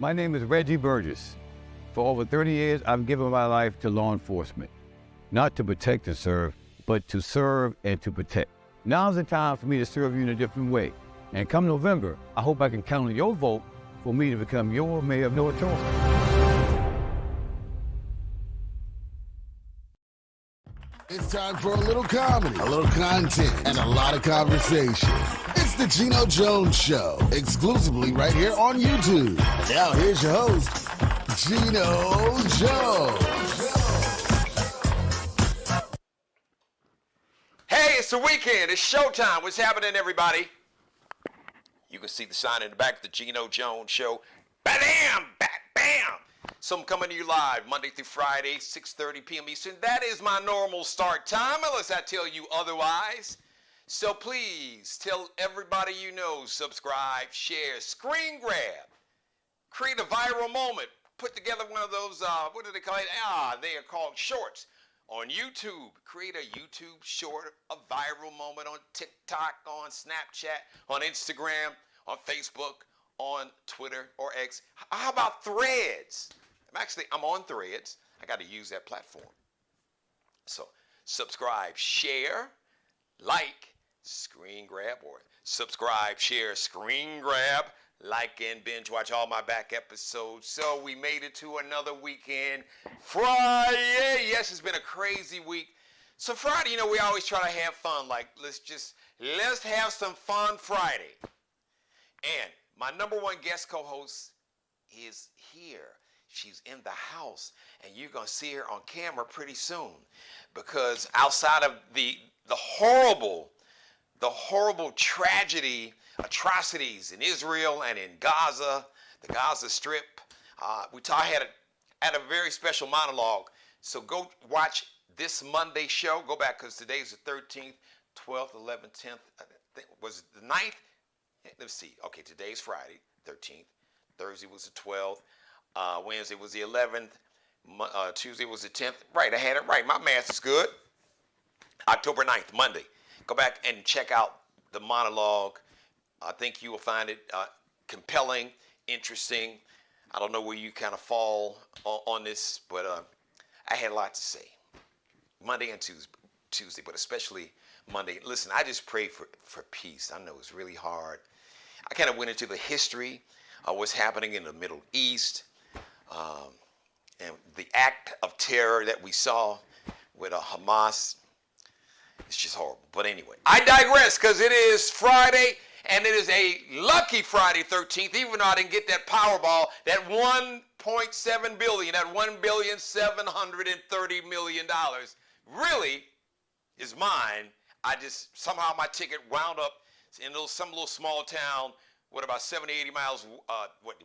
My name is Reggie Burgess. For over 30 years, I've given my life to law enforcement. Not to protect and serve, but to serve and to protect. Now's the time for me to serve you in a different way. And come November, I hope I can count on your vote for me to become your mayor of North Charleston. It's time for a little comedy, a little content, and a lot of conversation. It's the Geno Jones Show, exclusively right here on YouTube. Now here's your host, Geno Jones. Hey, it's the weekend. It's showtime. What's happening, everybody? You can see the sign in the back of the Geno Jones Show. Bam! Bam! So I'm coming to you live Monday through Friday, 6:30 p.m. Eastern. That is my normal start time, unless I tell you otherwise. So please tell everybody you know, subscribe, share, screen grab, create a viral moment, put together one of those, what do they call it? They are called shorts on YouTube. Create a YouTube short, a viral moment on TikTok, on Snapchat, on Instagram, on Facebook, on Twitter or X. How about Threads? I'm on Threads. I got to use that platform. So subscribe, share, like, screen grab, or subscribe, share, screen grab, like, and binge watch all my back episodes. So we made it to another weekend. Friday. Yes, it's been a crazy week. So Friday, we always try to have fun. Like, let's have some fun Friday. And my number one guest co-host is here. She's in the house, and you're going to see her on camera pretty soon, because outside of the horrible tragedy, atrocities in Israel and in Gaza, the Gaza Strip, we had a very special monologue. So go watch this Monday show. Go back, because today's the 13th, 12th, 11th, 10th. Was it the 9th? Let's see. Okay, today's Friday, 13th. Thursday was the 12th. Wednesday was the 11th. Tuesday was the 10th. Right, I had it right. My math is good. October 9th, Monday. Go back and check out the monologue. I think you will find it compelling, interesting. I don't know where you kind of fall on this, but I had a lot to say. Monday and Tuesday, but especially Monday. Listen, I just pray for peace. I know it's really hard. I kind of went into the history of what's happening in the Middle East, and the act of terror that we saw with Hamas. It's just horrible. But anyway, I digress, because it is Friday, and it is a lucky Friday 13th, even though I didn't get that Powerball, that $1.7 billion, that $1,730 million really is mine. Somehow my ticket wound up in some little small town, about 70, 80 miles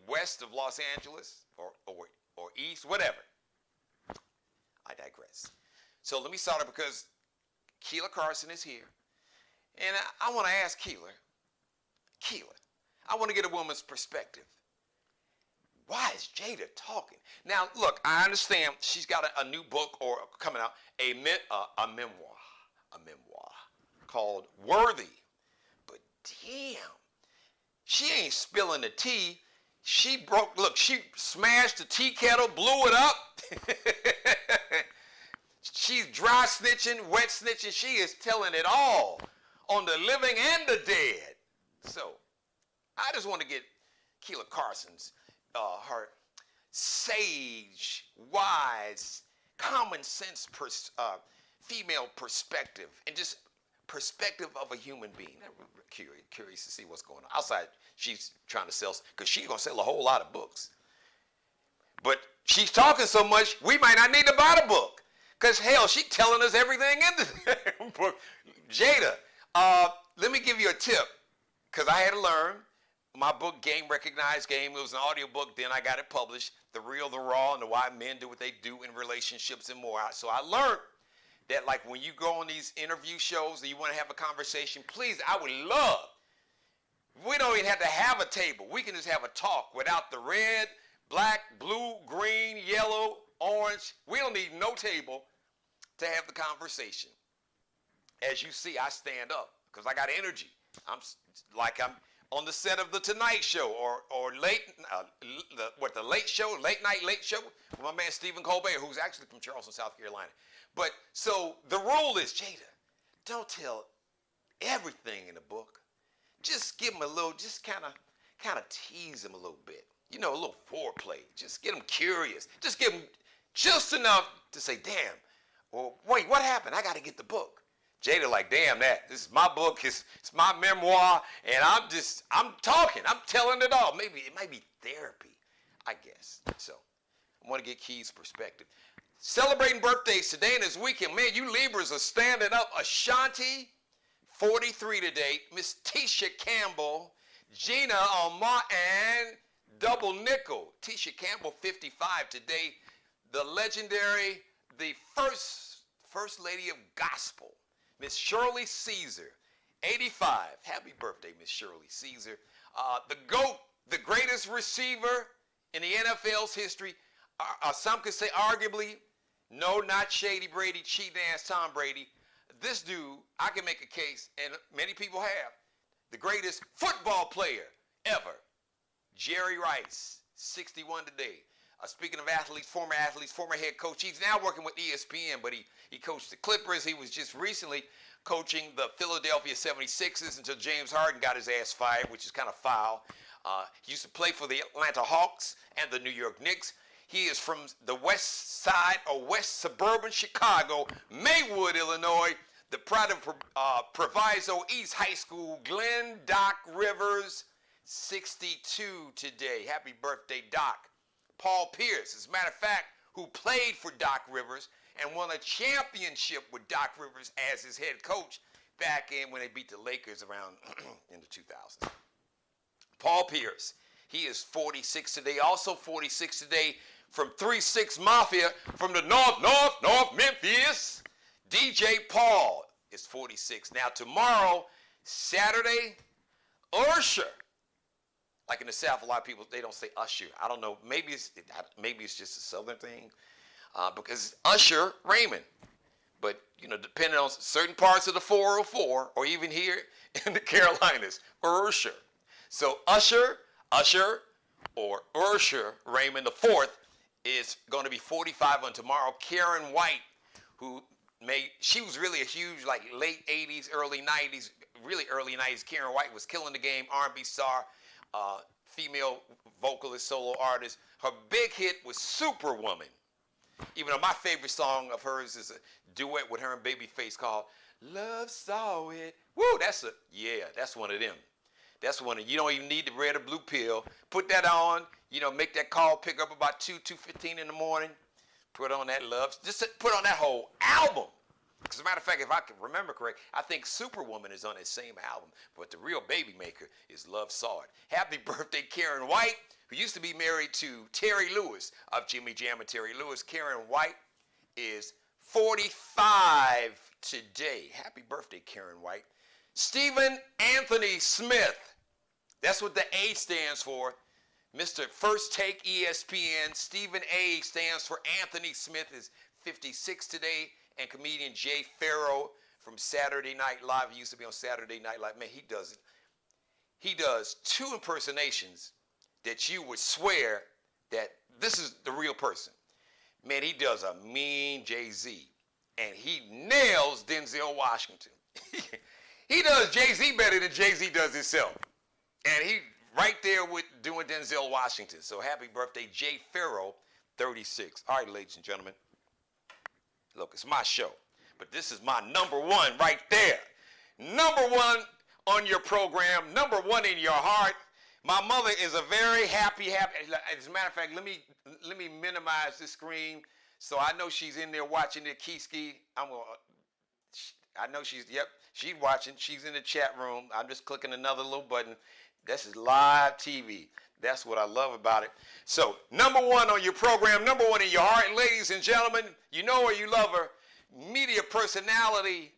west of Los Angeles or east, whatever. I digress. So let me start it, because Kelia Karson is here. And I want to ask Kelia, I want to get a woman's perspective. Why is Jada talking? Now, look, I understand she's got a new book coming out, a memoir called Worthy. But damn, she ain't spilling the tea. She smashed the tea kettle, blew it up. She's dry snitching, wet snitching. She is telling it all on the living and the dead. So I just want to get Kelia Karson's, her sage, wise, common sense female perspective, and just perspective of a human being. I'm curious to see what's going on. Outside, she's trying to sell, because she's going to sell a whole lot of books. But she's talking so much, we might not need to buy the book. Because, hell, she's telling us everything in the book. Jada, let me give you a tip, because I had to learn. My book, Game Recognized Game, it was an audio book, then I got it published, The Real, The Raw, and the Why Men Do What They Do in Relationships and More. So I learned that, like, when you go on these interview shows and you want to have a conversation, please, I would love, we don't even have to have a table. We can just have a talk without the red, black, blue, green, yellow, orange. We don't need no table to have the conversation. As you see, I stand up because I got energy. I'm on the set of the Tonight Show or the late show, late show with my man Stephen Colbert, who's actually from Charleston, South Carolina. But so the rule is, Jada, don't tell everything in the book. Just give them a little, just kind of tease them a little bit. You know, a little foreplay. Just get them curious. Just give them just enough to say, damn, well, wait, what happened? I got to get the book. Jada like, damn that. This is my book. It's my memoir. And I'm talking. I'm telling it all. Maybe it might be therapy, I guess. So I want to get Key's perspective. Celebrating birthdays today and this weekend. Man, you Libras are standing up. Ashanti, 43 today. Miss Tisha Campbell, Gina and Double Nickel. Tisha Campbell, 55 today. The legendary, the first lady of gospel, Miss Shirley Caesar, 85. Happy birthday, Miss Shirley Caesar. The GOAT, the greatest receiver in the NFL's history. Some could say arguably, no, not Shady Brady, cheating ass Tom Brady. This dude, I can make a case, and many people have, the greatest football player ever, Jerry Rice, 61 today. Speaking of athletes, former head coach, he's now working with ESPN, but he coached the Clippers. He was just recently coaching the Philadelphia 76ers until James Harden got his ass fired, which is kind of foul. He used to play for the Atlanta Hawks and the New York Knicks. He is from the west side or west suburban Chicago, Maywood, Illinois, the pride of Proviso East High School, Glenn Doc Rivers, 62 today. Happy birthday, Doc. Paul Pierce, as a matter of fact, who played for Doc Rivers and won a championship with Doc Rivers as his head coach back in when they beat the Lakers around in the 2000s. Paul Pierce, he is 46 today. Also 46 today from 3-6 Mafia from the North Memphis. DJ Paul is 46. Now tomorrow, Saturday, Usher. Like in the South, a lot of people, they don't say Usher. I don't know. Maybe it's just a Southern thing because Usher Raymond. But, you know, depending on certain parts of the 404 or even here in the Carolinas, Usher. So Usher, or Usher Raymond IV is going to be 45 on tomorrow. Karen White, she was really a huge, like, late 80s, early 90s, really early 90s. Karen White was killing the game, R&B star, female vocalist, solo artist. Her big hit was Superwoman. Even though my favorite song of hers is a duet with her and Babyface called Love Saw It. Woo, that's one of them. That's one of, you don't even need the red or blue pill. Put that on, make that call, pick up about 2:15 in the morning. Put on that love, just put on that whole album. As a matter of fact, if I can remember correct, I think Superwoman is on that same album, but the real baby maker is Love Saw It. Happy birthday, Karen White, who used to be married to Terry Lewis of Jimmy Jam and Terry Lewis. Karen White is 45 today. Happy birthday, Karen White. Stephen Anthony Smith. That's what the A stands for. Mr. First Take ESPN. Stephen A stands for Anthony Smith is 56 today. And comedian Jay Farrow from Saturday Night Live. He used to be on Saturday Night Live. Man, he does it. He does 2 impersonations that you would swear that this is the real person. Man, he does a mean Jay-Z. And he nails Denzel Washington. He does Jay-Z better than Jay-Z does himself. And he right there with doing Denzel Washington. So happy birthday, Jay Farrow, 36. All right, ladies and gentlemen. Look, it's my show, but this is my number one right there. Number one on your program, number one in your heart. My mother is a very happy. As a matter of fact, let me minimize the screen so I know she's in there watching the Keyski. I know she's watching. She's in the chat room. I'm just clicking another little button. This is live TV. That's what I love about it. So, number one on your program, number one in your heart, ladies and gentlemen, you know her, you love her, media personality,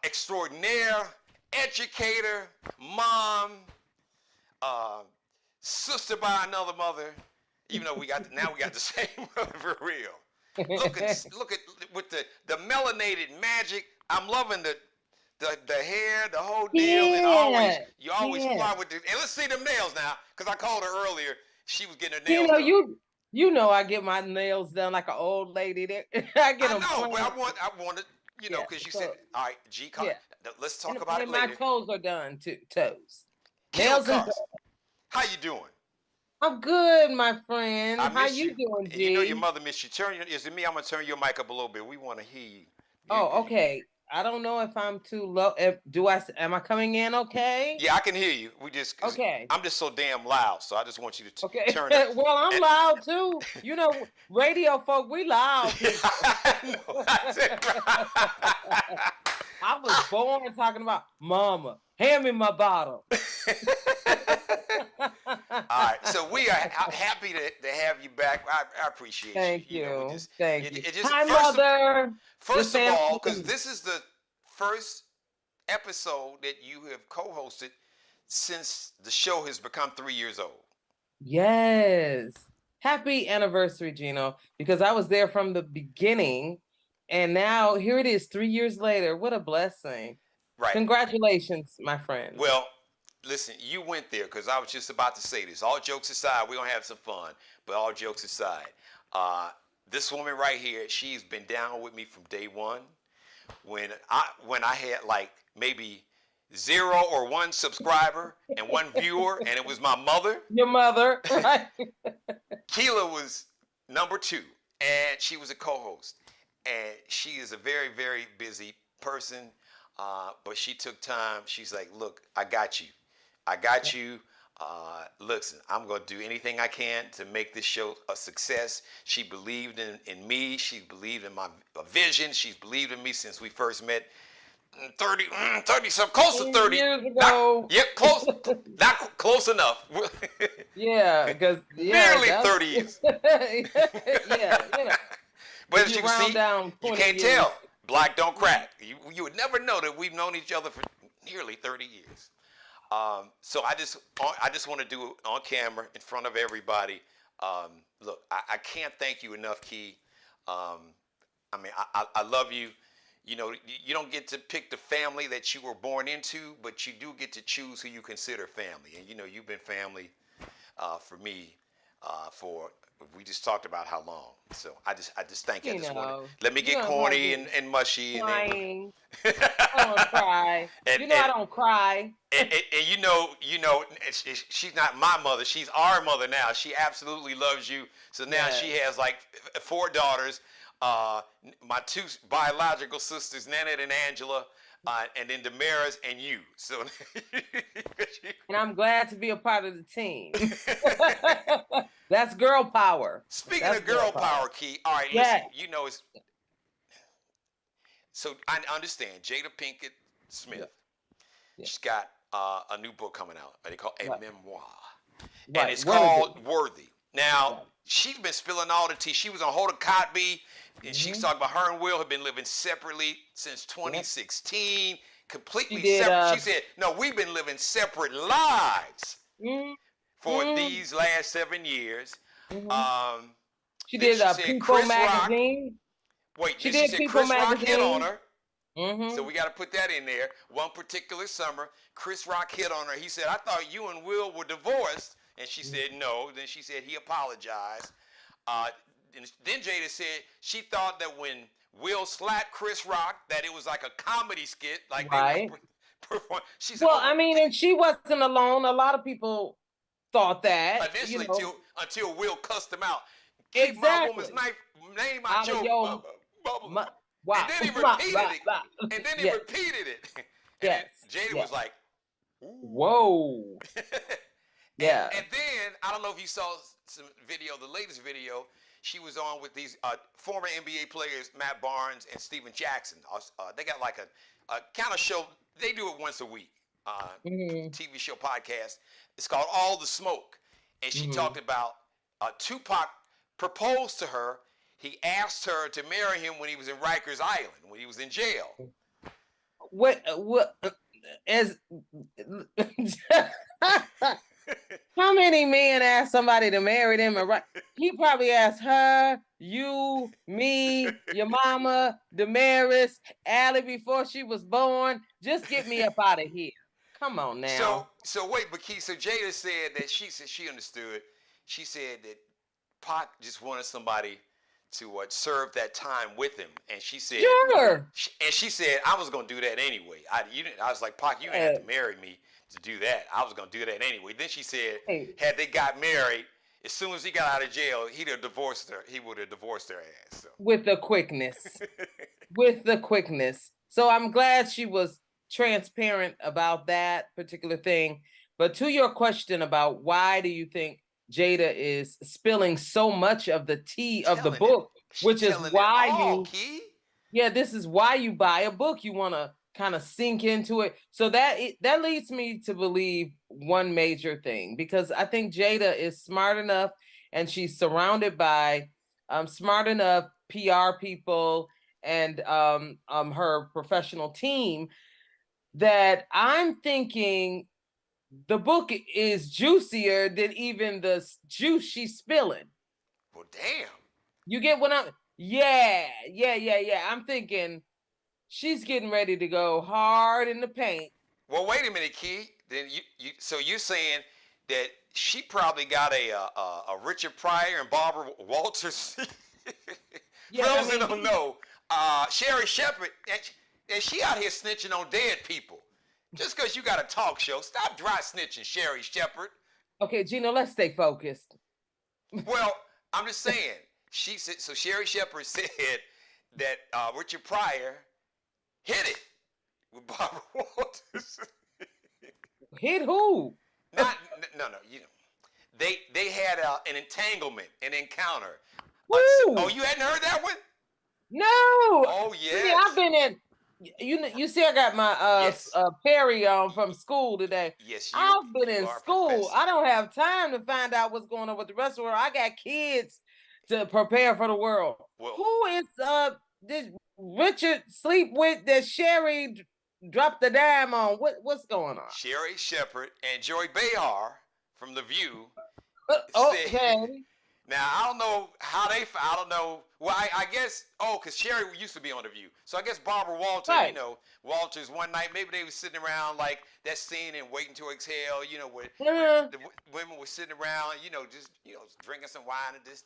extraordinaire, educator, mom, sister by another mother, even though we got the same mother for real. Look at with the melanated magic. I'm loving the hair, the whole deal, and always you always Yeah. fly with the. And let's see them nails now, because I called her earlier. She was getting her You nails know, done. you know, I get my nails done like an old lady. I get them. I know, but I wanted, you know, Yeah, because you so, said, all right, G, yeah. let's talk about it And my later. toes are done too. Toes, Kelia nails and Karson, toes. how you doing? I'm good, my friend. I How miss you you. doing, And you know your G? mother missed you. Is it me? I'm gonna turn your mic up a little bit. We want to hear you. Oh, okay. I don't know if I'm too low. Am I coming in okay? Yeah, I can hear you. Okay. I'm just so damn loud, so I just want you to Okay. turn it. Well, I'm loud too. You know, radio folk, we loud people. I was born talking about mama. Hand me my bottle. All right, so we are happy to have you back. I appreciate you. Thank you. Thank you. Hi, Mother. First of all, because this is the first episode that you have co-hosted since the show has become 3 years old. Yes. Happy anniversary, Geno, because I was there from the beginning, and now here it is 3 years later. What a blessing. Right. Congratulations, my friend. Well, listen, you went there because I was just about to say this. All jokes aside, we're going to have some fun, but all jokes aside, this woman right here, she's been down with me from day one. When I had like maybe 0 or 1 subscriber and 1 viewer, and it was my mother. Your mother, right? Kelia was number 2, and she was a co-host. And she is a very, very busy person, but she took time. She's like, look, I got you. I got you. Listen, I'm going to do anything I can to make this show a success. She believed in me. She believed in my vision. She's believed in me since we first met 30 some, close to 30 years ago. Close, not close enough. Yeah, because nearly 30 years. Yeah, you know. But as you can see, you can't tell. Black don't crack. You would never know that we've known each other for nearly 30 years. So I just want to do it on camera in front of everybody. Look, I can't thank you enough, Key. I mean, I love you. You know, you don't get to pick the family that you were born into, but you do get to choose who you consider family. And you know, you've been family for me for, we just talked about how long. So I just thank you. I just want to let me get corny and mushy. Crying. I don't want to cry. I don't cry. And you know, she's not my mother. She's our mother now. She absolutely loves you. So now she has like 4 daughters. My 2 biological sisters, Nanette and Angela, and then Damaris and you. So, and I'm glad to be a part of the team. That's girl power. Speaking of girl power, Key. All right, listen. You know it's. So I understand Jada Pinkett Smith. Yeah. She's got a new book coming out. They call it a memoir, and it's called Worthy. Now. She's been spilling all the tea. She was on Hoda Kotb, and she was talking about her and Will have been living separately since 2016, completely separate. She said, no, we've been living separate lives for these last 7 years. She did People magazine. She said Chris Rock hit on her. So we got to put that in there. One particular summer, Chris Rock hit on her. He said, I thought you and Will were divorced. And she said no. Then she said he apologized. Then Jada said she thought that when Will slapped Chris Rock, that it was like a comedy skit. Like they perform. She said, I mean, and she wasn't alone. A lot of people thought that. Initially, until Will cussed him out. Exactly. Keep my woman's name out your bubble. Wow. And then he repeated it. And then he repeated it. And Jada was like, whoa. Yeah. And then, I don't know if you saw some video, the latest video, she was on with these former NBA players, Matt Barnes and Steven Jackson. They got like a kind of show, they do it once a week, TV show podcast. It's called All the Smoke. And she talked about Tupac proposed to her. He asked her to marry him when he was in Rikers Island, when he was in jail. How many men ask somebody to marry them? And he probably asked her, you, me, your mama, Damaris, Allie before she was born. Just get me up out of here. Come on now. So wait, but Key, so Jada said that she said she understood. She said that Pac just wanted somebody to serve that time with him, and she said, Sure. She said, I was gonna do that anyway. I was like, Pac, you didn't have to marry me to do that. I was gonna do that anyway. Then she said, had they got married, as soon as he got out of jail, he'd have divorced her. He would have divorced her ass. So. With the quickness. With the quickness. So I'm glad she was transparent about that particular thing. But to your question about why do you think Jada is spilling so much of the tea of the book, which is why this is why you buy a book. You want to kind of sink into it. So that leads me to believe one major thing, because I think Jada is smart enough and she's surrounded by smart enough PR people and her professional team that I'm thinking the book is juicier than even the juice she's spilling. Well, damn. You get what I'm... Yeah. I'm thinking she's getting ready to go hard in the paint. Well, wait a minute, Key. Then so you're saying that she probably got a Richard Pryor and Barbara Walters. For those that don't know, Sherry Shepherd, and she out here snitching on dead people. Just because you got a talk show, stop dry snitching, Sherry Shepherd. Okay, Geno, let's stay focused. Well, I'm just saying. She said, so Sherry Shepherd said that Richard Pryor hit it with Barbara Walters. Hit who? No. You know, they had an entanglement, an encounter. Oh, you hadn't heard that one? No. Oh yeah. See, I've been in. You see, I got my Perry on from school today. Yes, I've been in school. I don't have time to find out what's going on with the rest of the world. I got kids to prepare for the world. Well, who is this Richard sleep with that Sherry dropped the dime on? What's going on? Sherry Shepherd and Joy Behar from The View. Okay. Now, I don't know how I don't know. Well, I guess, because Sherry used to be on The View. So I guess Barbara Walters, right. Walters one night, maybe they were sitting around like that scene in Waiting to Exhale, where the women were sitting around, just, drinking some wine and just,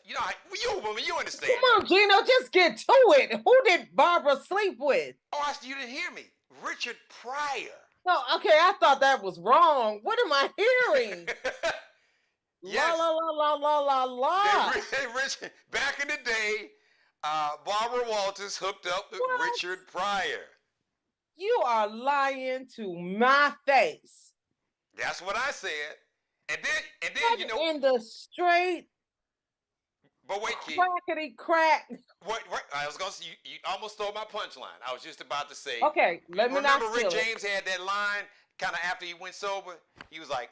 you a woman, you understand. Come on, Geno, just get to it. Who did Barbara sleep with? Oh, you didn't hear me. Richard Pryor. No, okay, I thought that was wrong. What am I hearing? Yes. La. Richard, back in the day, Barbara Walters hooked up with Richard Pryor. You are lying to my face. That's what I said. And then in the straight. But wait, Kid. Crackety crack. What? I was gonna say you almost stole my punchline. I was just about to say. Okay, let me not steal it. Remember Rick James had that line kind of after he went sober. He was like,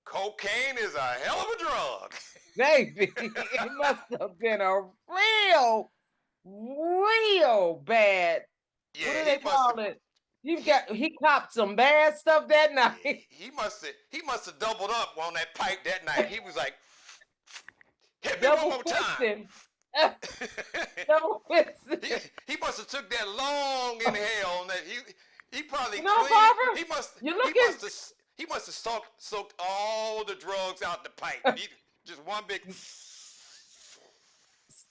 "Cocaine is a hell of a drug." Baby, it must have been a real bad. Yeah, what do they call it? He copped some bad stuff that night. He must have doubled up on that pipe that night. He was like, hit me one more time. He must have took that long inhale. And that he probably Barbara, he must have soaked all the drugs out the pipe. Just one big.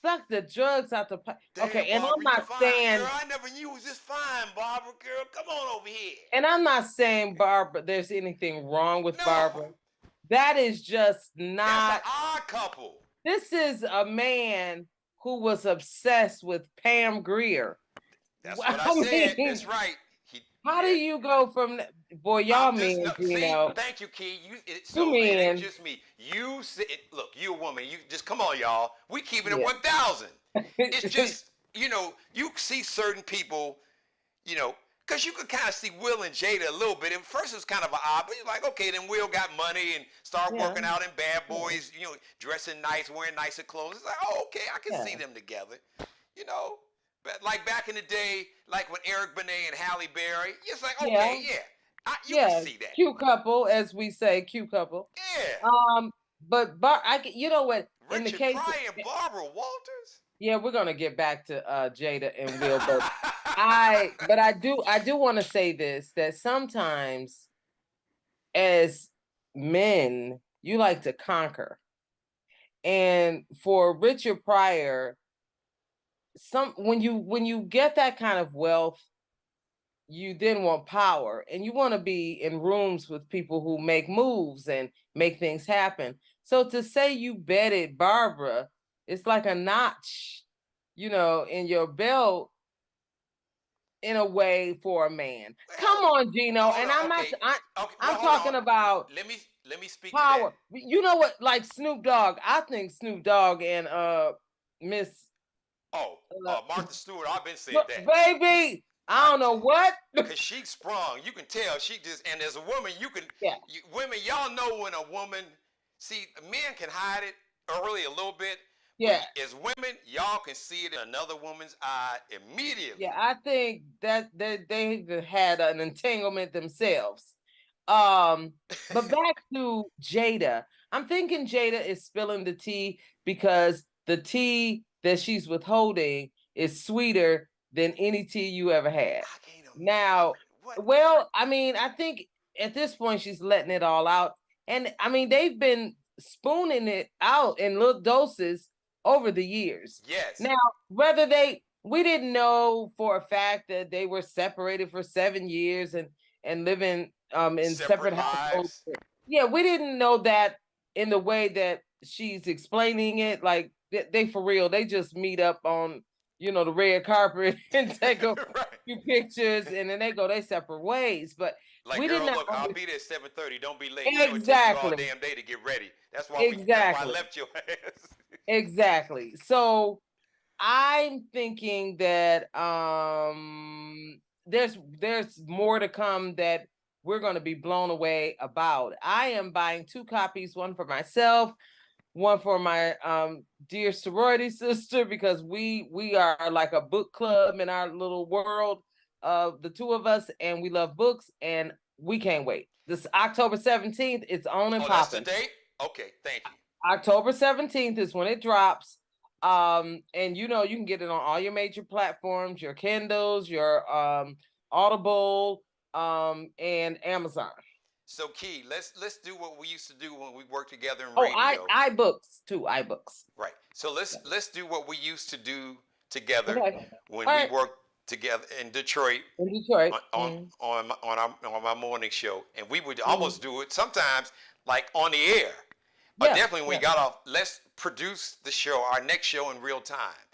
Suck the drugs out the pipe. Okay, and Barbara, I'm not saying. Girl, I never knew you was this fine, Barbara. Girl, come on over here. And I'm not saying Barbara. There's anything wrong with Barbara. That is just not. That's an odd couple. This is a man who was obsessed with Pam Grier. That's what I said. That's right. How do you go from boy, y'all mean, Thank you, Key. It ain't just me. You said, look, you a woman. You just come on, y'all. We keeping it 1,000. It's just you see certain people, because you could kind of see Will and Jada a little bit. At first, it was kind of an odd, but you're like, okay, then Will got money and started working out in Bad Boys, dressing nice, wearing nicer clothes. It's like, oh, okay, I can see them together, But like back in the day, like when Eric Benet and Halle Berry, it's like, okay, You can see that. Cute couple, as we say, cute couple. Yeah. But you know what? In the Richard case, Pryor and Barbara Walters. yeah, we're gonna get back to Jada and Will, but I do want to say this, that sometimes as men, you like to conquer. And for Richard Pryor, when you get that kind of wealth, you then want power, and you want to be in rooms with people who make moves and make things happen. So to say you betted Barbara, it's like a notch, in your belt, in a way, for a man. Come on, Geno. And I'm talking about let me speak power. to that. You know what? Like Snoop Dogg, I think Snoop Dogg and Miss Martha Stewart, I've been saying that. Baby, I don't know what. Because she sprung. You can tell and as a woman, women, y'all know when a woman, see, men can hide it early a little bit. Yeah. As women, y'all can see it in another woman's eye immediately. Yeah, I think that they had an entanglement themselves. But back to Jada. I'm thinking Jada is spilling the tea because the tea that she's withholding is sweeter than any tea you ever had. Now, well, I mean, I think at this point she's letting it all out. And I mean, they've been spooning it out in little doses over the years. Yes. Now, we didn't know for a fact that they were separated for 7 years and living in separate households. Yeah, we didn't know that in the way that she's explaining it. Like they for real, they just meet up on the red carpet and take a few pictures, and then they go their separate ways. But like, we girl, didn't. Look, I'll be there at 7:30. Don't be late. Exactly. It takes you all damn day to get ready. That's why I left your ass. Exactly. So I'm thinking that there's more to come that we're going to be blown away about. I am buying 2 copies, one for myself, one for my dear sorority sister, because we are like a book club in our little world of the 2 of us, and we love books, and we can't wait. This October 17th, it's on and popping. That's the date? Okay, thank you. October 17th is when it drops. And you can get it on all your major platforms, your Kindles, your Audible, and Amazon. So Key, let's do what we used to do when we worked together in radio. iBooks too, iBooks. Right. So let's do what we used to do together when we worked together in Detroit. On my morning show, and we would almost do it sometimes like on the air. But definitely when we got off, let's produce the show, our next show in real time.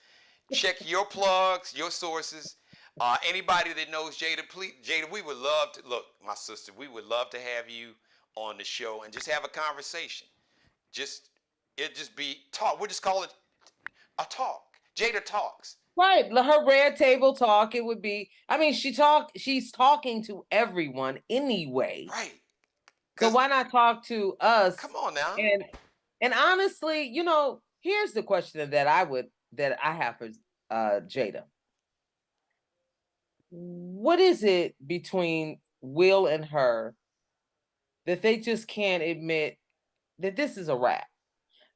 Check your plugs, your sources. Anybody that knows Jada, please, Jada, we would love to, look, my sister, we would love to have you on the show and just have a conversation. It'd just be talk. We'll just call it a talk. Jada Talks. Right. Her red table talk, it would be, I mean, she's talking to everyone anyway. Right. So why not talk to us? Come on now. And honestly, here's the question that I have for Jada. What is it between Will and her that they just can't admit that this is a wrap?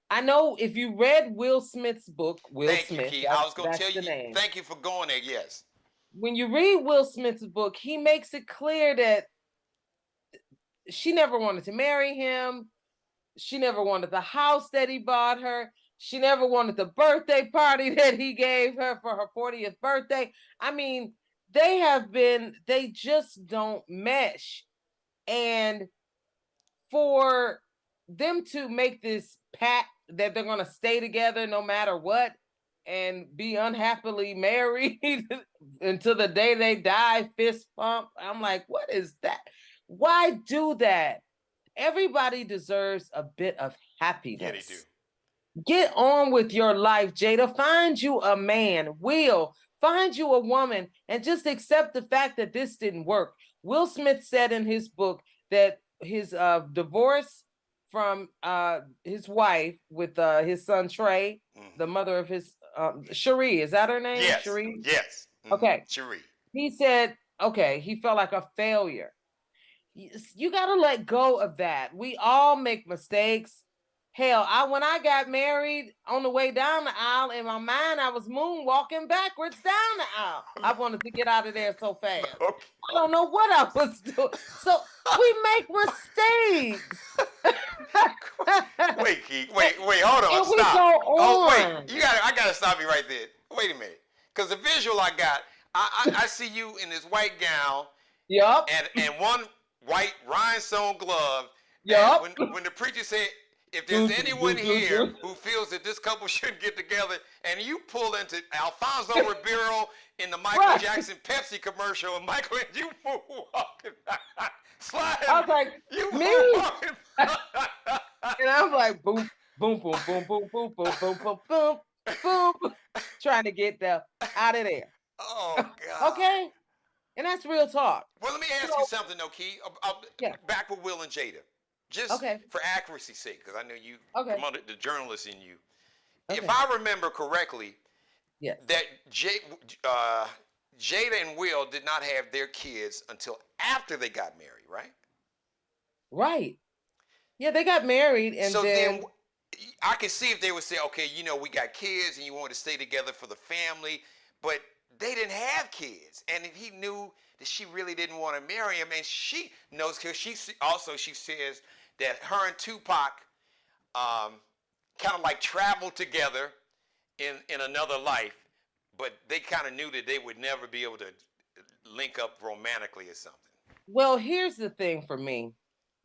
I know if you read Will Smith's book, Thank you, Keith. I was going to tell you, thank you for going there, yes. When you read Will Smith's book, he makes it clear that she never wanted to marry him. She never wanted the house that he bought her. She never wanted the birthday party that he gave her for her 40th birthday. I mean, they just don't mesh. And for them to make this pact that they're going to stay together no matter what and be unhappily married until the day they die, fist pump. I'm like, what is that? Why do that? Everybody deserves a bit of happiness. Yeah, they do. Get on with your life, Jada. Find you a man. Find you a woman, and just accept the fact that this didn't work. Will Smith said in his book that his divorce from his wife with his son Trey, the mother of his Cherie, is that her name? Yes. Cherie? Yes. Okay. Cherie. He said, he felt like a failure. You got to let go of that. We all make mistakes. Hell, when I got married on the way down the aisle, in my mind, I was moonwalking backwards down the aisle. I wanted to get out of there so fast. Okay. I don't know what I was doing. So we make mistakes. Wait, Keith. Wait, hold on. And Stop. we go Oh, on. wait. I gotta stop you right there. Wait a minute. Because the visual I got, I see you in this white gown. Yup. And one white rhinestone glove. Yup. When the preacher said, if there's anyone here who feels that this couple shouldn't get together, and you pull into Alfonso Ribeiro in the Michael Jackson Pepsi commercial, and Michael and you walking, sliding. I was like, you me? And I'm like, boom, boom, boom, boom, boom, boom, boom, boom, boom, boom, boom, trying to get out of there. Oh, God. Okay? And that's real talk. Well, let me ask you something, though, Key. Back with Will and Jada. Just for accuracy's sake, because I know you promoted the journalist in you. If I remember correctly, that Jada and Will did not have their kids until after they got married, right? Right. Yeah, they got married, and so then I could see if they would say, okay, we got kids, and you want to stay together for the family, but they didn't have kids, and if he knew that she really didn't want to marry him, and she knows, because she says that her and Tupac kind of like traveled together in another life, but they kind of knew that they would never be able to link up romantically or something. Well, here's the thing for me,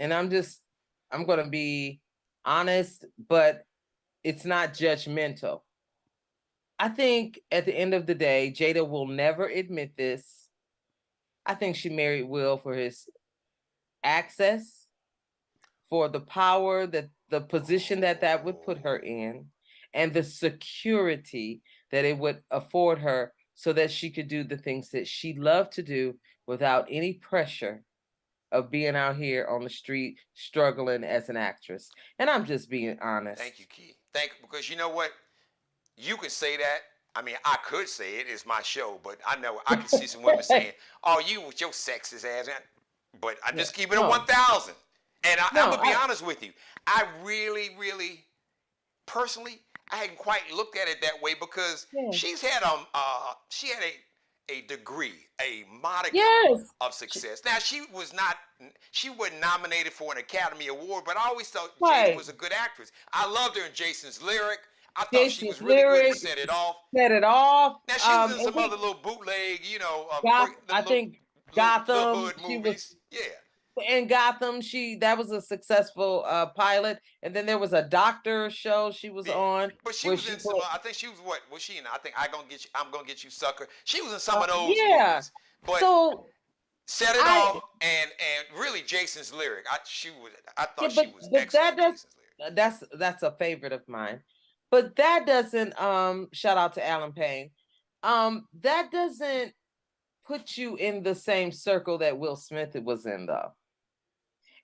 and I'm going to be honest, but it's not judgmental. I think at the end of the day, Jada will never admit this. I think she married Will for his access, for the power, the position that would put her in, and the security that it would afford her so that she could do the things that she loved to do without any pressure of being out here on the street struggling as an actress. And I'm just being honest. Thank you, Key. Because you know what? You can say that. I mean, I could say it. It's my show, but I know I can see some women saying, "Oh, you with your sexist ass." But I just keep it at 1,000. And I'm gonna be honest with you. I really, really, personally, I hadn't quite looked at it that way because she's had a degree, a modicum of success. Now she wasn't nominated for an Academy Award, but I always thought Jada was a good actress. I loved her in Jason's Lyric. I thought she was really good to set it off. Now she was in some other little bootleg, I think Gotham. Hood movies. In Gotham, that was a successful pilot, and then there was a doctor show she was on. But she was in some. I think she was what? Was she in? I think I'm gonna get you, sucker. She was in some of those movies. But so set it off, and really Jason's Lyric. I thought she was excellent. That's a favorite of mine. But that doesn't shout out to Alan Payne. That doesn't put you in the same circle that Will Smith was in, though.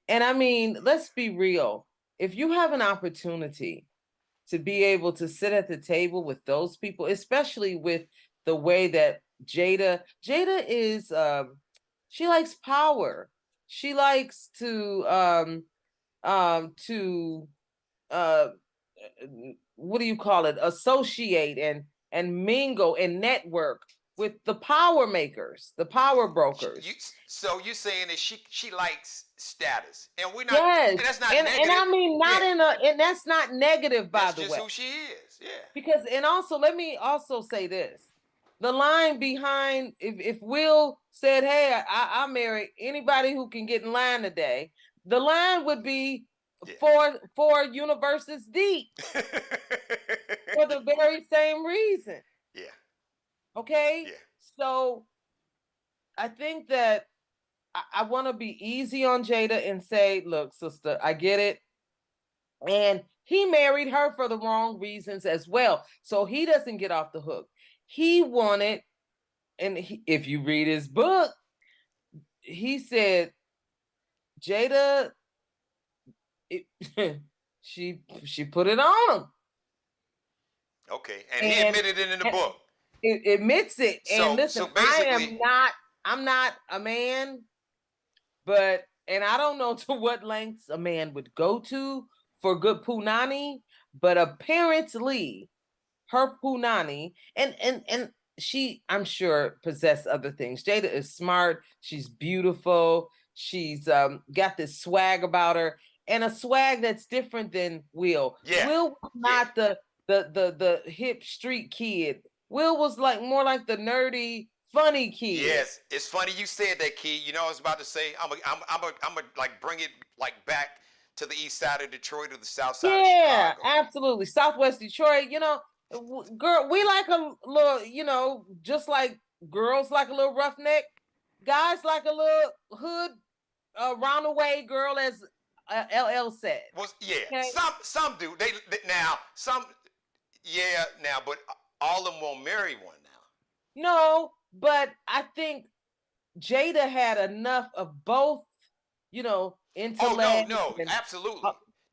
And I mean, let's be real. If you have an opportunity to be able to sit at the table with those people, especially with the way that Jada is, she likes power. She likes to what do you call it? Associate and mingle and network with the power makers, the power brokers. So you're saying that she likes status, and we're not. Yes, and that's not negative. And I mean and that's not negative, by the way. That's just who she is. Yeah. Because let me also say this: the line behind if Will said, "Hey, I marry anybody who can get in line today," the line would be four universes deep for the very same reason. Yeah. Okay. Yeah. So I think that I want to be easy on Jada and say, look, sister, I get it. And he married her for the wrong reasons as well. So he doesn't get off the hook. He wanted, and if you read his book, he said, Jada, she put it on him. Okay. And he admitted it in the book. It admits it. And listen, I'm not a man, but and I don't know to what lengths a man would go to for good punani, but apparently her punani, and she, I'm sure, possessed other things. Jada is smart. She's beautiful. She's got this swag about her, and a swag that's different than Will. Yeah. Will was not the hip street kid. Will was like more like the nerdy, funny kid. Yes, it's funny you said that, Key. You know, I was about to say, I'm a like bring it like back to the east side of Detroit or the south side of Yeah, Chicago. absolutely. Southwest Detroit, girl, we like a little, just like girls like a little roughneck, guys like a little hood, roundaway girl, as LL said. Was yeah, Okay. some do. They now some yeah now, but all of them won't marry one now. No, but I think Jada had enough of both, intellect. Oh no, absolutely.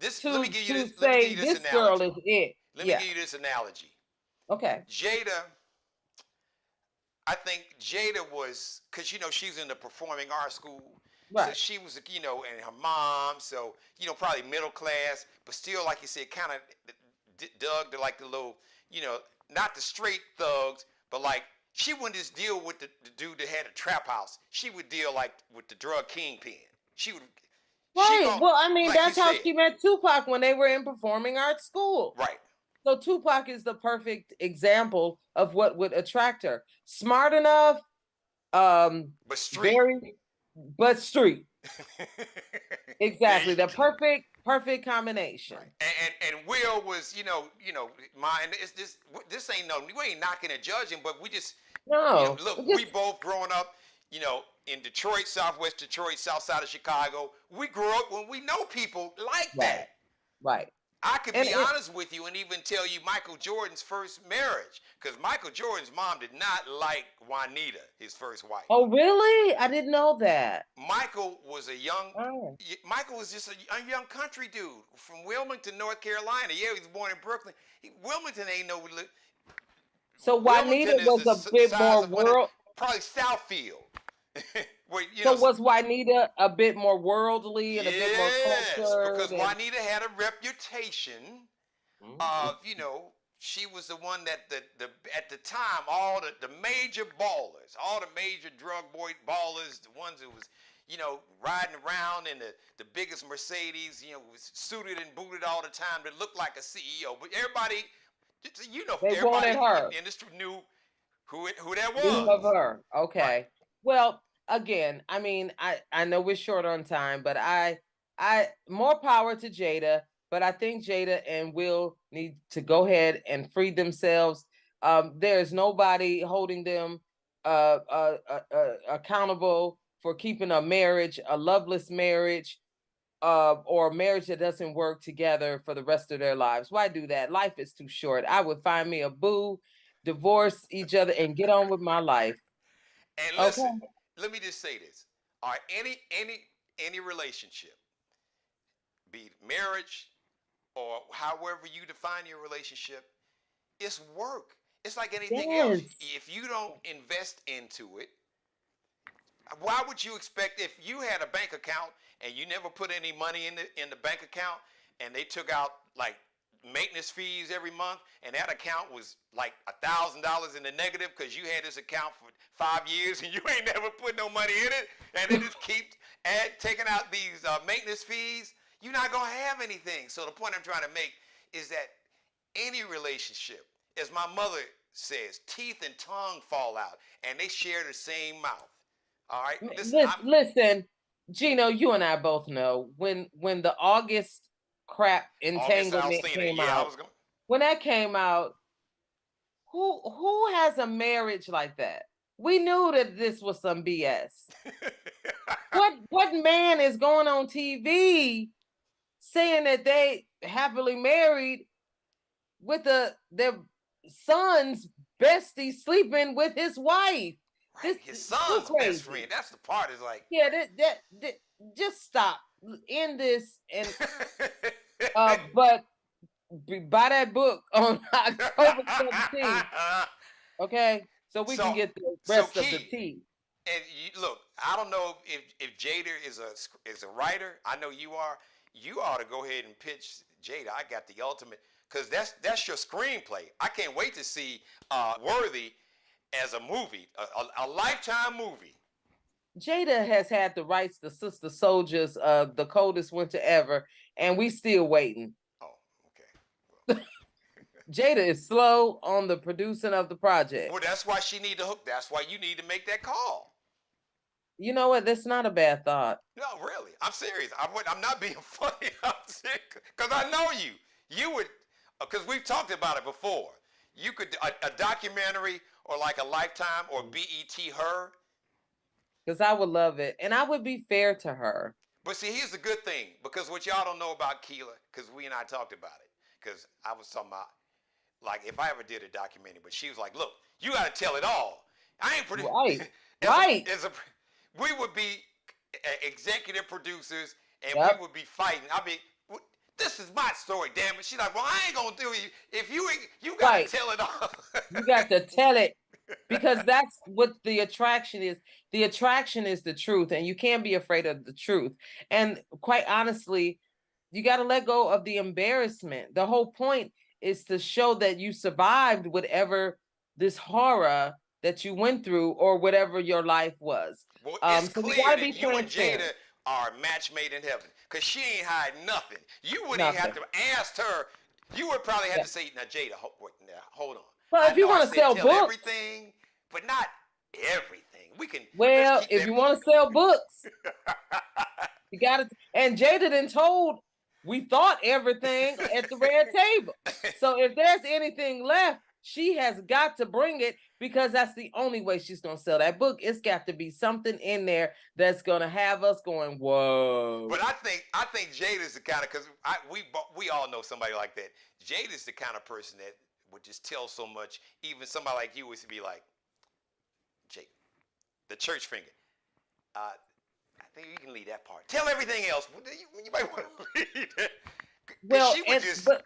Let me give you this this analogy. Girl is it. Let me give you this analogy. Okay. Jada, I think Jada was, because she's in the performing arts school. Right. So she was, and her mom, so, probably middle class, but still, like you said, kind of dug to like the little, not the straight thugs, but like, she wouldn't just deal with the dude that had a trap house. She would deal like with the drug kingpin. She would. Right. Well, I mean, like that's how she met Tupac when they were in performing arts school. Right. So Tupac is the perfect example of what would attract her. Smart enough, but street. But street. Exactly. The perfect combination. Right. And Will was, mine. This ain't we ain't knocking and judging, but we just look. We both growing up, in Detroit, Southwest Detroit, South Side of Chicago. We grew up when we know people like that. Right. I could be honest with you and even tell you Michael Jordan's first marriage, because Michael Jordan's mom did not like Juanita, his first wife. Oh, really? I didn't know that. Michael was Michael was just a young country dude from Wilmington, North Carolina. Yeah, he was born in Brooklyn. Wilmington ain't no. So Juanita was a bit more world. Probably Southfield. So was Juanita a bit more worldly and a bit more cultured? Because Juanita had a reputation of, she was the one that at the time, all the major ballers, all the major drug boy ballers, the ones who was, riding around in the biggest Mercedes, was suited and booted all the time, that looked like a CEO. But everybody, they everybody wanted her. in the industry knew who that was. Knew of her. Okay. Right. Well, again, I mean, I know we're short on time, but I more power to Jada, but I think Jada and Will need to go ahead and free themselves. There's nobody holding them accountable for keeping a marriage, a loveless marriage, or a marriage that doesn't work together for the rest of their lives. Why do that? Life is too short. I would find me a boo, divorce each other, and get on with my life. And listen, let me just say this. All right, any relationship, be it marriage or however you define your relationship, it's work. It's like anything else. If you don't invest into it, why would you expect, if you had a bank account and you never put any money in the bank account, and they took out like maintenance fees every month, and that account was like $1,000 in the negative because you had this account for 5 years and you ain't never put no money in it, and it just keeps taking out these maintenance fees, you're not going to have anything. So the point I'm trying to make is that any relationship, as my mother says, teeth and tongue fall out, and they share the same mouth. All right? Listen, Geno, you and I both know when the August crap entanglement came out. When that came out, who has a marriage like that? We knew that this was some BS. What man is going on TV saying that they happily married with their son's bestie sleeping with his wife? Right. His son's best friend. That's the part. Is like, yeah, that just stop. End this and but buy that book on October 17th. Okay, so we can get the rest of the tea. And look, I don't know if Jada is a writer. I know you are. You ought to go ahead and pitch Jada. I got the ultimate, because that's your screenplay. I can't wait to see Worthy as a movie, a Lifetime movie. Jada has had the rights to Sister Soldier's The Coldest Winter Ever, and we still waiting. Oh, okay. Jada is slow on the producing of the project. Well, that's why she need to hook. That's why you need to make that call. You know what? That's not a bad thought. No, really. I'm serious. I'm not being funny. I'm serious. Because I know you. You would, because we've talked about it before. You could, a documentary or like a Lifetime or BET Her. Because I would love it. And I would be fair to her. But see, here's the good thing. Because what y'all don't know about Kelia, because we and I talked about it. Because I was talking about, like, if I ever did a documentary, but she was like, look, you got to tell it all. I ain't pretty. Right. Right. We would be executive producers, and we would be fighting. I mean, this is my story, damn it. She's like, well, I ain't gonna do it. If you got to tell it all. You got to tell it, because that's what the attraction is. The attraction is the truth, and you can't be afraid of the truth. And quite honestly, you got to let go of the embarrassment. The whole point is to show that you survived whatever this horror that you went through or whatever your life was. Well, it's so clear that you and Jada are a match made in heaven, because she ain't hiding nothing. You wouldn't have to ask her. You would probably have to say, now, Jada, hold on. Well, if you want to sell books. Everything, but not everything. We can. Well, if you want to sell books, you got to. And Jada done told, we thought everything at the red table. So if there's anything left, she has got to bring it, because that's the only way she's going to sell that book. It's got to be something in there that's going to have us going, whoa. But I think Jada's the kind of, because we all know somebody like that. Jada's the kind of person that would just tell so much. Even somebody like you would be like, Jada, the church finger. I think you can leave that part. Tell everything else. You might want to leave that.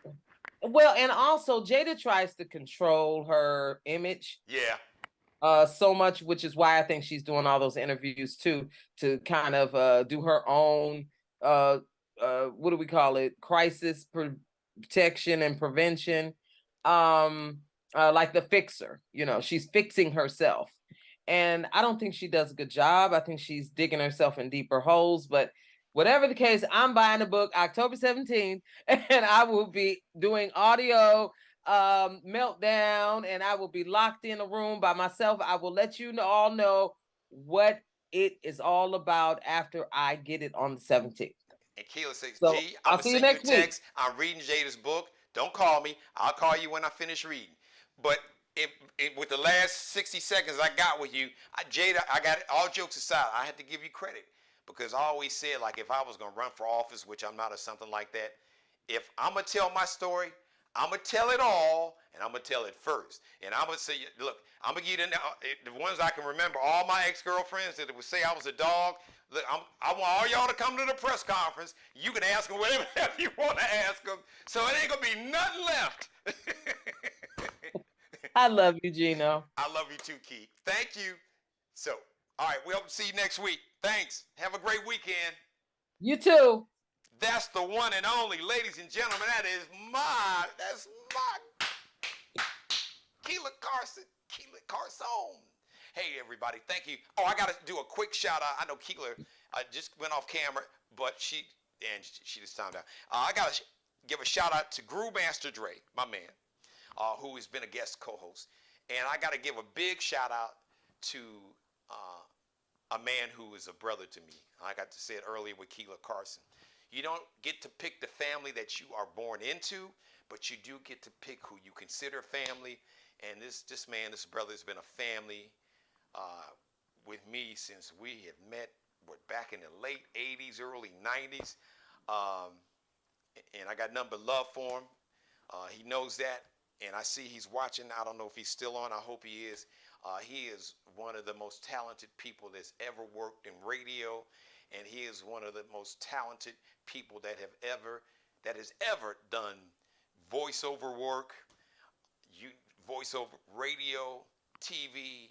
Well, and also Jada tries to control her image. Yeah. So much, which is why I think she's doing all those interviews too, to kind of do her own what do we call it? Crisis protection and prevention. Like the fixer, she's fixing herself. And I don't think she does a good job. I think she's digging herself in deeper holes, but whatever the case, I'm buying the book October 17th, and I will be doing audio meltdown, and I will be locked in a room by myself. I will let you all know what it is all about after I get it on the 17th. And Kelia says, so, G, I'm going to send you a text. I'm reading Jada's book. Don't call me. I'll call you when I finish reading. But with the last 60 seconds I got with you, Jada, I got it, all jokes aside, I had to give you credit. Because I always said, like, if I was going to run for office, which I'm not, or something like that, if I'm going to tell my story, I'm going to tell it all, and I'm going to tell it first. And I'm going to say, look, I'm going to give you the ones I can remember, all my ex-girlfriends that would say I was a dog. Look, I want all y'all to come to the press conference. You can ask them whatever you want to ask them. So it ain't going to be nothing left. I love you, Geno. I love you too, Keith. Thank you. So, all right, we'll see you next week. Thanks. Have a great weekend. You too. That's the one and only, ladies and gentlemen. That's my Kelia Karson. Kelia Karson. Hey, everybody. Thank you. Oh, I got to do a quick shout out. I know Kelia just went off camera, but she just timed out. I got to give a shout out to Groove Master Dre, my man, who has been a guest co-host. And I got to give a big shout out to a man who is a brother to me. I got to say it earlier with Kelia Karson. You don't get to pick the family that you are born into, but you do get to pick who you consider family. And this brother has been a family with me since we have met back in the late 80s, early 90s. And I got nothing but love for him. He knows that. And I see he's watching. I don't know if he's still on. I hope he is. He is one of the most talented people that's ever worked in radio, and he is one of the most talented people that has ever done voiceover work, voiceover radio, TV,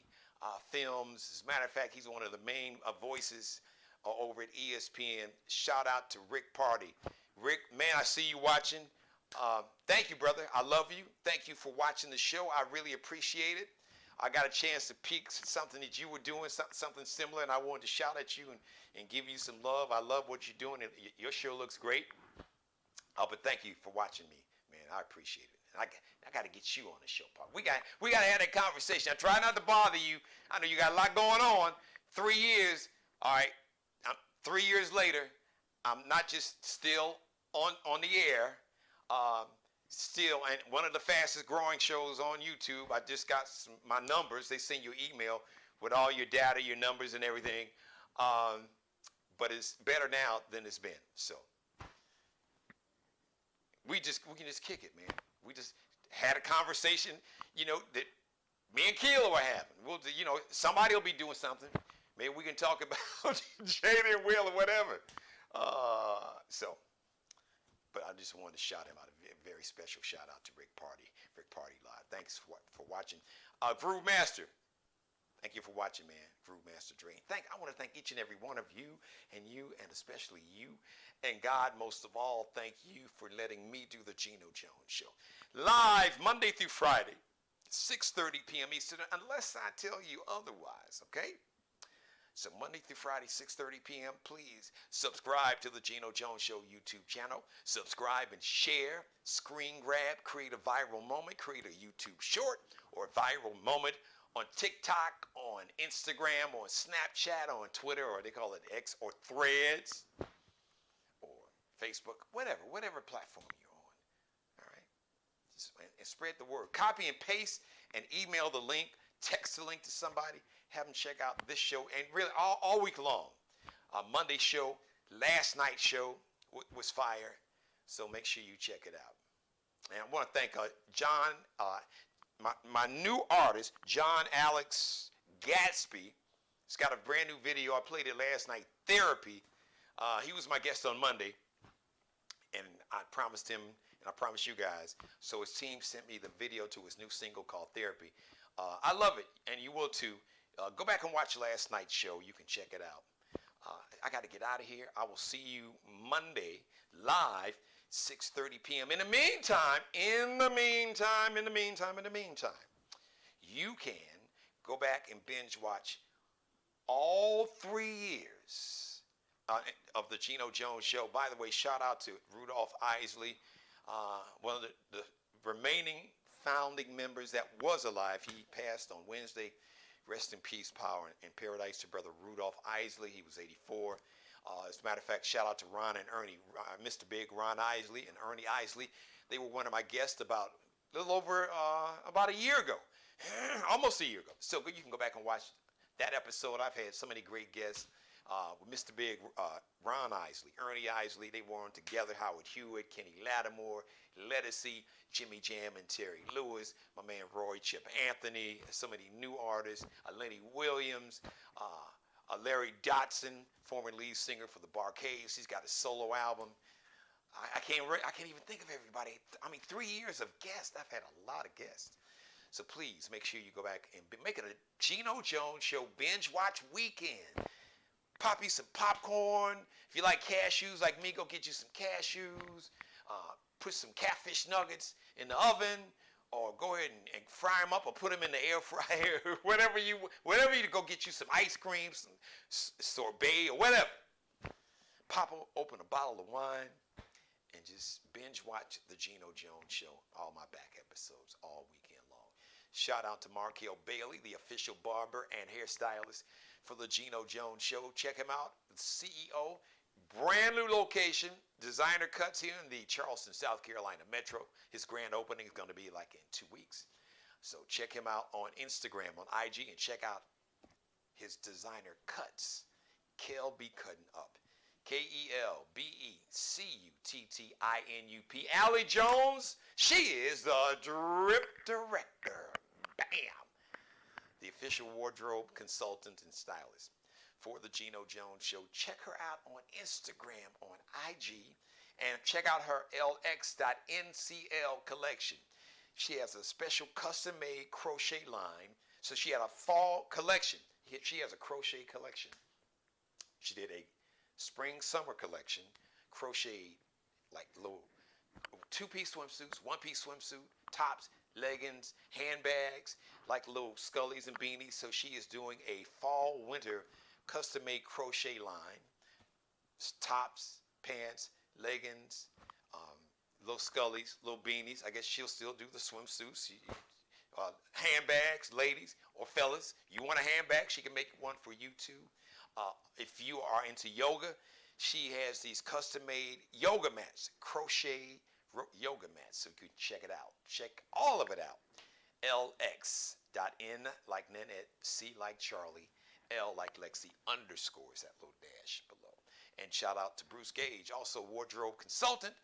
Films. As a matter of fact, he's one of the main voices over at ESPN. Shout out to Rick Party. Rick, man, I see you watching. Thank you, brother. I love you. Thank you for watching the show. I really appreciate it. I got a chance to peek something that you were doing, something similar, and I wanted to shout at you and give you some love. I love what you're doing. And your show looks great. But thank you for watching me, man. I appreciate it. I got to get you on the show, Paul. We got to have that conversation. I try not to bother you. I know you got a lot going on. 3 years, all right. 3 years later, I'm not just still on the air, still, and one of the fastest growing shows on YouTube. I just got my numbers. They send you an email with all your data, your numbers, and everything. But it's better now than it's been. So we can just kick it, man. We just had a conversation, that me and Kelia were having. Somebody will be doing something. Maybe we can talk about Jada and Will or whatever. But I just wanted to shout him out. A very special shout out to Rick Party Live. Thanks for watching. Groove Master, thank you for watching, man. Groove Master Dre. I want to thank each and every one of you, and especially you. And God, most of all, thank you for letting me do the Geno Jones Show. Live Monday through Friday, 6:30 p.m. Eastern, unless I tell you otherwise, okay? So Monday through Friday, 6:30 p.m., please subscribe to the Geno Jones Show YouTube channel. Subscribe and share, screen grab, create a viral moment, create a YouTube short or a viral moment on TikTok, on Instagram, on Snapchat, on Twitter, or they call it X, or Threads, or Facebook, whatever platform you're on. All right? And spread the word. Copy and paste and email the link, text the link to somebody, have them check out this show, and really all week long. Monday show, last night's show was fire, so make sure you check it out. And I want to thank John, my new artist, John Alex Gatsby. He's got a brand new video. I played it last night, Therapy. He was my guest on Monday, and I promised him, and I promised you guys, so his team sent me the video to his new single called Therapy. I love it, and you will too. Go back and watch last night's show. You can check it out. I got to get out of here. I will see you Monday live, 6:30 p.m. In the meantime, you can go back and binge watch all 3 years of the Geno Jones Show. By the way, shout out to Rudolph Isley, one of the remaining founding members that was alive. He passed on Wednesday. Rest in peace, power in paradise to Brother Rudolph Isley. He was 84. As a matter of fact, shout out to Ron and Ernie, Mr. Big, Ron Isley and Ernie Isley. They were one of my guests about a little over about a year ago, almost a year ago. So you can go back and watch that episode. I've had so many great guests with Mr. Big, Ron Isley, Ernie Isley. They were on together. Howard Hewitt, Kenny Lattimore, Lettucey, Jimmy Jam and Terry Lewis, my man Roy Chip Anthony, so many new artists, Lenny Williams, Larry Dotson, former lead singer for the Barcades. He's got a solo album. I can't even think of everybody. 3 years of guests. I've had a lot of guests. So please make sure you go back and make it a Geno Jones Show binge watch weekend. Pop you some popcorn. If you like cashews like me, go get you some cashews. Put some catfish nuggets in the oven, or go ahead and fry them up, or put them in the air fryer, whatever you go get you some ice cream, some sorbet, or whatever. Open a bottle of wine, and just binge watch the Geno Jones Show, all my back episodes, all weekend long. Shout out to Markel Bailey, the official barber and hairstylist for the Geno Jones Show. Check him out, the CEO. Brand new location, designer cuts here in the Charleston, South Carolina metro. His grand opening is going to be like in 2 weeks. So check him out on Instagram, on IG, and check out his designer cuts. Kel Be Cutting Up. KELBECUTTINUP. Allie Jones, she is the drip director. Bam! The official wardrobe consultant and stylist for the Geno Jones Show. Check her out on Instagram, on IG, and check out her LX.NCL collection. She has a special custom-made crochet line So she had a fall collection. She has a crochet collection. She did a spring summer collection, crochet like little 2-piece swimsuits, 1-piece swimsuit, tops, leggings, handbags, like little scullies and beanies. So she is doing a fall winter custom made crochet line, tops, pants, leggings, little scullies, little beanies. I guess she'll still do the swimsuits. Handbags, ladies or fellas. You want a handbag? She can make one for you too. If you are into yoga, she has these custom-made yoga mats, crochet yoga mats. So you can check it out. Check all of it out. LX.N like Nanette, C like Charlie, L like Lexi, underscores that little dash below. And shout out to Bruce Gage, also wardrobe consultant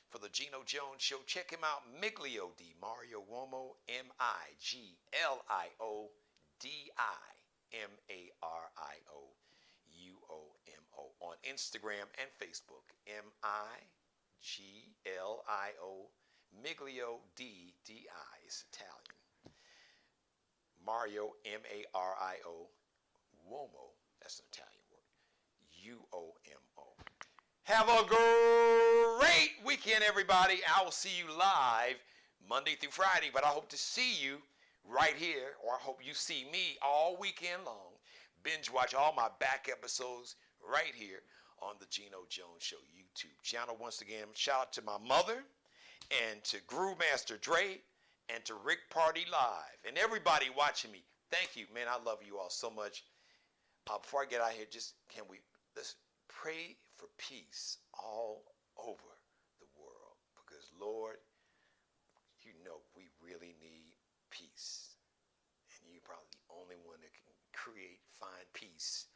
for the Geno Jones Show. Check him out, Miglio D, Mario Uomo, MIGLIODIMARIOUOMO on Instagram and Facebook, MIGLIO, Miglio D-D-I, it's Italian. Mario, M-A-R-I-O, Uomo, that's an Italian word, U-O-M-O. Have a great weekend, everybody. I will see you live Monday through Friday, but I hope to see you right here, or I hope you see me all weekend long. Binge watch all my back episodes right here on the Geno Jones Show YouTube channel. Once again, shout out to my mother and to Groove Master Dre and to Rick Party Live and everybody watching me. Thank you, man. I love you all so much. Before I get out of here, let's pray for peace all over the world, because Lord, you know we really need peace, and you're probably the only one that can find peace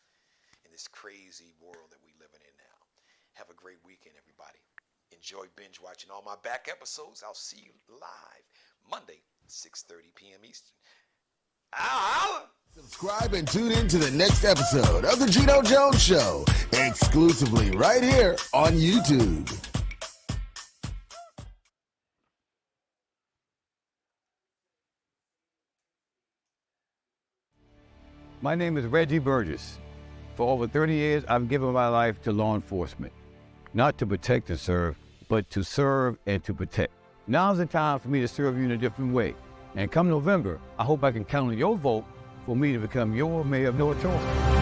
in this crazy world that we're living in now. Have a great weekend, everybody. Enjoy binge watching all my back episodes. I'll see you live Monday, 6:30 p.m. Eastern. Subscribe and tune in to the next episode of the Geno Jones Show, exclusively right here on YouTube. My name is Reggie Burgess. For over 30 years, I've given my life to law enforcement. Not to protect and serve, but to serve and to protect. Now's the time for me to serve you in a different way. And come November, I hope I can count on your vote for me to become your mayor of North Charleston.